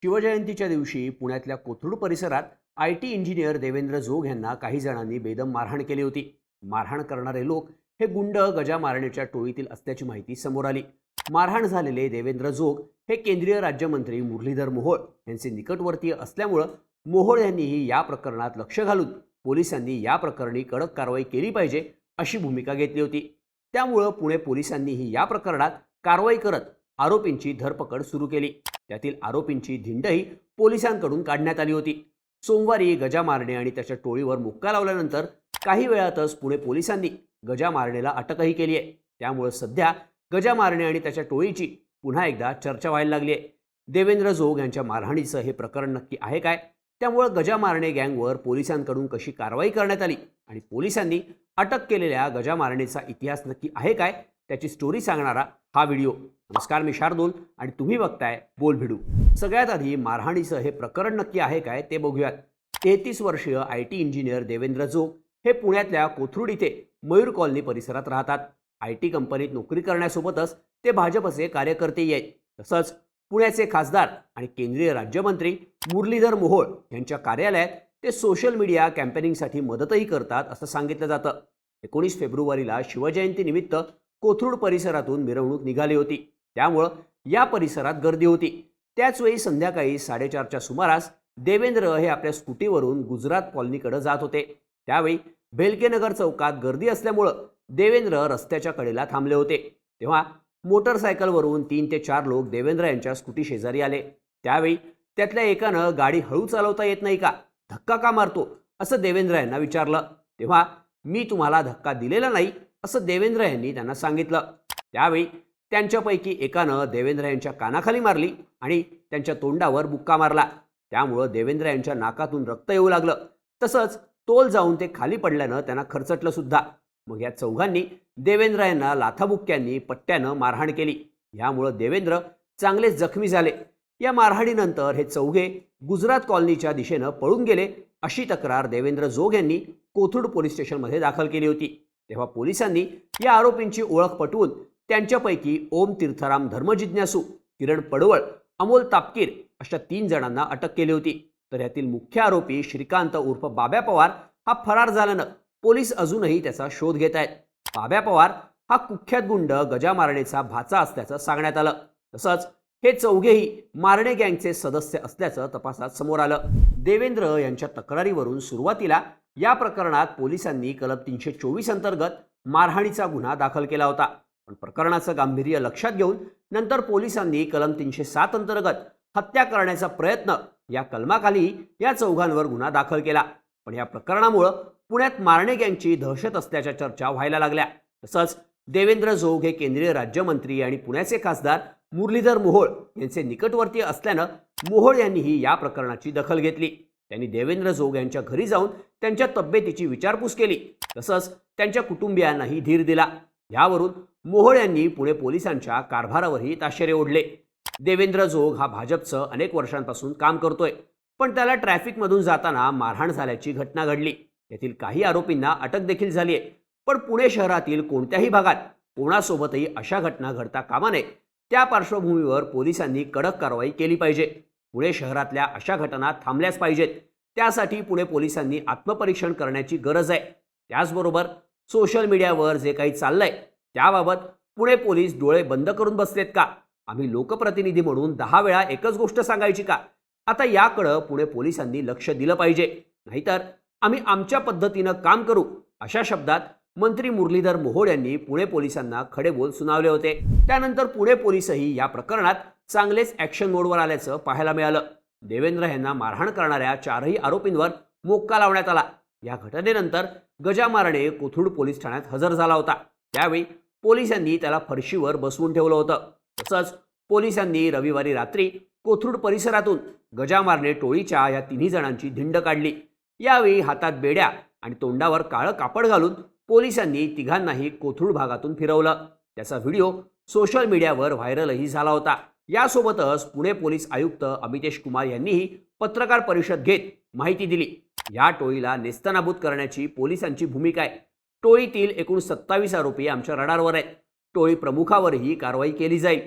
शिवजयंतीच्या दिवशी पुण्यातल्या कोथरूड परिसरात आय टी इंजिनियर देवेंद्र जोग यांना काही जणांनी बेदम मारहाण केली होती. मारहाण करणारे लोक हे गुंड गजा मारण्याच्या टोळीतील असल्याची माहिती समोर आली. मारहाण झालेले देवेंद्र जोग हे केंद्रीय राज्यमंत्री मुरलीधर मोहोळ यांचे निकटवर्तीय असल्यामुळं मोहोळ यांनीही या प्रकरणात लक्ष घालून पोलिसांनी या प्रकरणी कडक कारवाई केली पाहिजे अशी भूमिका घेतली होती. त्यामुळं पुणे पोलिसांनीही या प्रकरणात कारवाई करत आरोपींची धरपकड सुरू केली. त्यातील आरोपींची धिंडही पोलिसांकडून काढण्यात आली होती. सोमवारी गजा मारणे आणि त्याच्या टोळीवर मुक्का लावल्यानंतर काही वेळातच पुणे पोलिसांनी गजा मारणेला अटकही केली आहे. त्यामुळे सध्या गजा मारणे आणि त्याच्या टोळीची पुन्हा एकदा चर्चा व्हायला लागली आहे. देवेंद्र जोग यांच्या मारहाणीचं हे प्रकरण नक्की आहे काय, त्यामुळे गजा मारणे गँगवर पोलिसांकडून कशी कारवाई करण्यात आली आणि पोलिसांनी अटक केलेल्या गजा मारणेचा इतिहास नक्की आहे काय, त्याची स्टोरी सांगणारा हा व्हिडिओ. नमस्कार, मी शार्दूल आणि तुम्ही बघताय बोल भिडू. सगळ्यात आधी मारहाणीचं हे प्रकरण नक्की आहे काय ते बघूयात. 33 वर्षीय आय टी इंजिनियर देवेंद्र जोग हे पुण्यातल्या कोथरूड इथे मयूर कॉलनी परिसरात राहतात. आय टी कंपनीत नोकरी करण्यासोबतच ते भाजपचे कार्यकर्तेही आहेत. तसंच पुण्याचे खासदार आणि केंद्रीय राज्यमंत्री मुरलीधर मोहोळ यांच्या कार्यालयात ते सोशल मीडिया कॅम्पेनिंगसाठी मदतही करतात असं सांगितलं जातं. 19 फेब्रुवारीला शिवजयंतीनिमित्त कोथरूड परिसरातून मिरवणूक निघाली होती. त्यामुळं या परिसरात गर्दी होती. त्याचवेळी संध्याकाळी 4:30च्या सुमारास देवेंद्र हे आपल्या स्कूटीवरून गुजरात कॉलनीकडे जात होते. त्यावेळी भेलकेनगर चौकात गर्दी असल्यामुळं देवेंद्र रस्त्याच्या कडेला थांबले होते. तेव्हा मोटरसायकलवरून 3 ते 4 लोक देवेंद्र यांच्या स्कूटी शेजारी आले. त्यावेळी त्यातल्या एकानं गाडी हळू चालवता येत नाही का, धक्का का मारतो असं देवेंद्र यांना विचारलं. तेव्हा मी तुम्हाला धक्का दिलेला नाही असं देवेंद्र यांनी त्यांना सांगितलं. त्यावेळी त्यांच्यापैकी एकानं देवेंद्र यांच्या कानाखाली मारली आणि त्यांच्या तोंडावर बुक्का मारला. त्यामुळं देवेंद्र यांच्या नाकातून रक्त येऊ लागलं. तसंच तोल जाऊन ते खाली पडल्यानं त्यांना खरचटलं सुद्धा. मग या चौघांनी देवेंद्र यांना लाथाबुक्क्यांनी पट्ट्यानं मारहाण केली. यामुळं देवेंद्र चांगलेच जखमी झाले. या मारहाणीनंतर हे चौघे गुजरात कॉलनीच्या दिशेनं पळून गेले अशी तक्रार देवेंद्र जोग यांनी कोथरूड पोलीस स्टेशनमध्ये दाखल केली होती. तेव्हा पोलिसांनी या आरोपींची ओळख पटवून त्यांच्यापैकी ओम तीर्थराम धर्मजिज्ञासू, किरण पडवळ, अमोल तापकीर अशा 3 जणांना अटक केली होती. तर यातील मुख्य आरोपी श्रीकांत उर्फ बाब्या पवार हा फरार झाल्यानं पोलीस अजूनही त्याचा शोध घेत आहेत. बाब्या पवार हा कुख्यात गुंड गजा मारणेचा भाचा असल्याचं सांगण्यात आलं. तसंच हे चौघेही मारणे गँगचे सदस्य असल्याचं तपासात समोर आलं. देवेंद्र यांच्या तक्रारीवरून सुरुवातीला या प्रकरणात पोलिसांनी कलम 324 अंतर्गत मारहाणीचा गुन्हा दाखल केला होता. पण प्रकरणाचं गांभीर्य लक्षात घेऊन नंतर पोलिसांनी कलम 307 अंतर्गत हत्या करण्याचा प्रयत्न या कलमाखाली या चौघांवर गुन्हा दाखल केला. पण या प्रकरणामुळं पुण्यात मारणे गँगची दहशत असल्याच्या चर्चा व्हायला लागल्या. तसंच देवेंद्र जोग हे केंद्रीय राज्यमंत्री आणि पुण्याचे खासदार मुरलीधर मोहोळ यांचे निकटवर्ती असल्यानं मोहोळ यांनीही या प्रकरणाची दखल घेतली. त्यांनी देवेंद्र जोग यांच्या घरी जाऊन त्यांच्या तब्येतीची विचारपूस केली. तसंच त्यांच्या कुटुंबियांनाही धीर दिला. यावरून मोहोळ यांनी पुणे पोलिसांच्या कारभारावरही ताशेरे ओढले. देवेंद्र जोग हा भाजपचं अनेक वर्षांपासून काम करतोय, पण त्याला ट्रॅफिकमधून जाताना मारहाण झाल्याची घटना घडली. यातील काही आरोपींना अटक देखील झाली आहे. पण पुणे शहरातील कोणत्याही भागात कोणासोबतही अशा घटना घडता कामा नये. त्या पार्श्वभूमीवर पोलिसांनी कडक कारवाई केली पाहिजे. पुणे शहरातल्या अशा घटना थांबल्याच पाहिजेत. त्यासाठी पुणे पोलिसांनी आत्मपरीक्षण करण्याची गरज आहे. त्याचबरोबर सोशल मीडियावर जे काही चाललंय त्याबाबत पुणे पोलीस डोळे बंद करून बसलेत का? आम्ही लोकप्रतिनिधी म्हणून 10 वेळा एकच गोष्ट सांगायची का? आता याकडं पुणे पोलिसांनी लक्ष दिलं पाहिजे. नाहीतर आम्ही आमच्या पद्धतीनं काम करू अशा शब्दात मंत्री मुरलीधर मोहोळ यांनी पुणे पोलिसांना खडे बोल सुनावले होते. त्यानंतर पुणे पोलीसही या प्रकरणात चांगलेच ॲक्शन मोडवर आल्याचं पाहायला मिळालं. देवेंद्र यांना मारहाण करणाऱ्या 4ही आरोपींवर मोक्का लावण्यात आला. या घटनेनंतर गजा मारणे कोथरूड पोलीस ठाण्यात हजर झाला होता. त्यावेळी पोलिसांनी त्याला फरशीवर बसवून ठेवलं होतं. तसंच पोलिसांनी रविवारी रात्री कोथरूड परिसरातून गजा मारणे टोळीच्या या 3 जणांची धिंड काढली. यावेळी हातात बेड्या आणि तोंडावर काळं कापड घालून पोलिसांनी तिघांनाही कोथरूड भागातून फिरवलं. त्याचा व्हिडिओ सोशल मीडियावर व्हायरलही झाला होता. यासोबतच पुणे पोलीस आयुक्त अमितेश कुमार यांनीही पत्रकार परिषद घेत माहिती दिली. या टोळीला नेस्तनाबूत करण्याची पोलिसांची भूमिका आहे. टोळीतील एकूण 27 आरोपी आमच्या रडारवर आहेत. टोळी प्रमुखावरही कारवाई केली जाईल.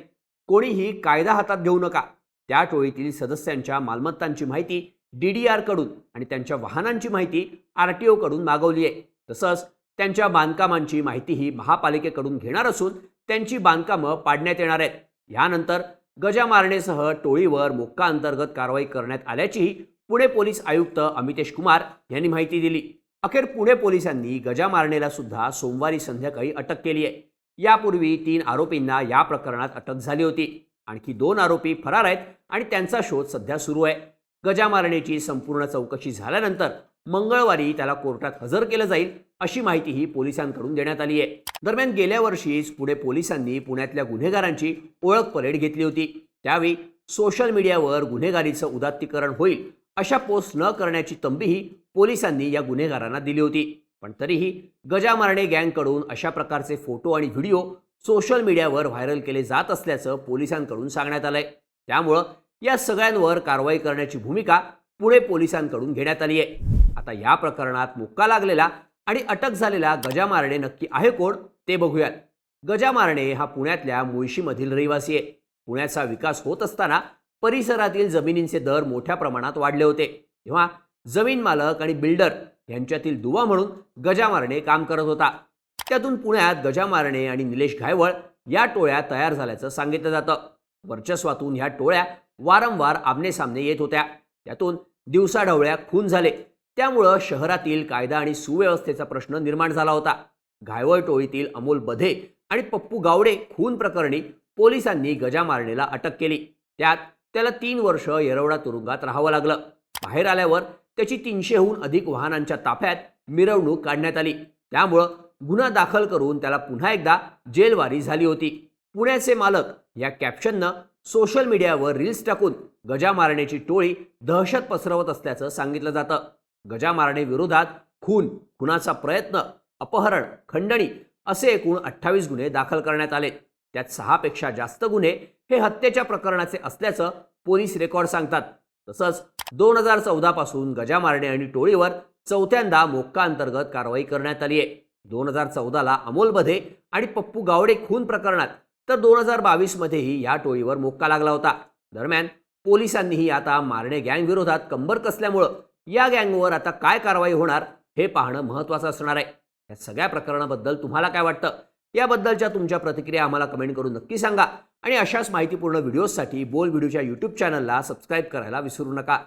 कोणीही कायदा हातात घेऊ नका. त्या टोळीतील सदस्यांच्या मालमत्तांची माहिती DDR कडून आणि त्यांच्या वाहनांची माहिती RTO कडून मागवली आहे. तसंच त्यांच्या बांधकामांची माहितीही महापालिकेकडून घेणार असून त्यांची बांधकामं पाडण्यात येणार आहेत. यानंतर गजा मारणेसह टोळीवर मोक्का अंतर्गत कारवाई करण्यात आल्याचीही पुणे पोलीस आयुक्त अमितेश कुमार यांनी माहिती दिली. अखेर पुणे पोलिसांनी गजा मारणेला सुद्धा सोमवारी संध्याकाळी अटक केली आहे. यापूर्वी 3 आरोपींना या प्रकरणात अटक झाली होती. आणखी 2 आरोपी फरार आहेत आणि त्यांचा शोध सध्या सुरू आहे. गजा मारणेची संपूर्ण चौकशी झाल्यानंतर मंगळवारी त्याला कोर्टात हजर केलं जाईल अशी माहितीही पोलिसांकडून देण्यात आली आहे. दरम्यान गेल्या वर्षीच पुणे पोलिसांनी पुण्यातल्या गुन्हेगारांची ओळख परेड घेतली होती. त्यावेळी सोशल मीडियावर गुन्हेगारीचं उदात्तीकरण होईल अशा पोस्ट न करण्याची तंबीही पोलिसांनी या गुन्हेगारांना दिली होती. पण तरीही गजा मारणे गँगकडून अशा प्रकारचे फोटो आणि व्हिडिओ सोशल मीडियावर व्हायरल केले जात असल्याचं पोलिसांकडून सांगण्यात आलंय. त्यामुळं या सगळ्यांवर कारवाई करण्याची भूमिका पुणे पोलिसांकडून घेण्यात आली आहे. आता या प्रकरणात मुक्का लागलेला आणि अटक झालेला गजा मारणे नक्की आहे कोण ते बघूयात. गजा मारणे हा पुण्यातल्या मुळशीमधील रहिवासी आहे. पुण्याचा विकास होत असताना परिसरातील जमिनींचे दर मोठ्या प्रमाणात वाढले होते. तेव्हा जमीन मालक आणि बिल्डर यांच्यातील दुवा म्हणून गजा मारणे काम करत होता. त्यातून पुण्यात गजा मारणे आणि निलेश घायवळ या टोळ्या तयार झाल्याचं सांगितलं जातं. वर्चस्वातून ह्या टोळ्या वारंवार आमनेसामने येत होत्या. त्यातून दिवसाढवळ्या खून झाले. त्यामुळं शहरातील कायदा आणि सुव्यवस्थेचा प्रश्न निर्माण झाला होता. घायवळ टोळीतील अमोल बधे आणि पप्पू गावडे खून प्रकरणी पोलिसांनी गजा मारणेला अटक केली. त्यात त्याला 3 वर्ष येरवडा तुरुंगात राहावं लागलं. बाहेर आल्यावर त्याची 300हून अधिक वाहनांच्या ताफ्यात मिरवणूक काढण्यात आली. त्यामुळं गुन्हा दाखल करून त्याला पुन्हा एकदा जेलवारी झाली होती. पुण्याचे मालक या कॅप्शननं सोशल मीडियावर रील्स टाकून गजा मारण्याची टोळी दहशत पसरवत असल्याचं सांगितलं जातं. गजा मारणे विरोधात खून, खुनाचा प्रयत्न, अपहरण, खंडणी असे एकूण 28 गुन्हे दाखल करण्यात आले. त्यात 6 पेक्षा जास्त गुन्हे हे हत्येच्या प्रकरणाचे असल्याचं पोलीस रेकॉर्ड सांगतात. तसंच 2014 पासून गजा मारणे आणि टोळीवर चौथ्यांदा मोक्का अंतर्गत कारवाई करण्यात आली आहे. 2014ला अमोल बधे आणि पप्पू गावडे खून प्रकरणात तर 2022 मध्येही या टोळीवर मोक्का लागला होता. दरम्यान पोलिसांनीही आता मारणे गँग विरोधात कंबर कसल्यामुळं या गँगवर आता काय कारवाई होणार हे पाहणं महत्त्वाचं असणार आहे. या सगळ्या प्रकरणाबद्दल तुम्हाला काय वाटतं? याबद्दलच्या तुमच्या प्रतिक्रिया आम्हाला कमेंट करून नक्की सांगा आणि अशाच माहितीपूर्ण व्हिडिओजसाठी बोल व्हिडिओच्या YouTube चॅनलला सबस्क्राईब करायला विसरू नका.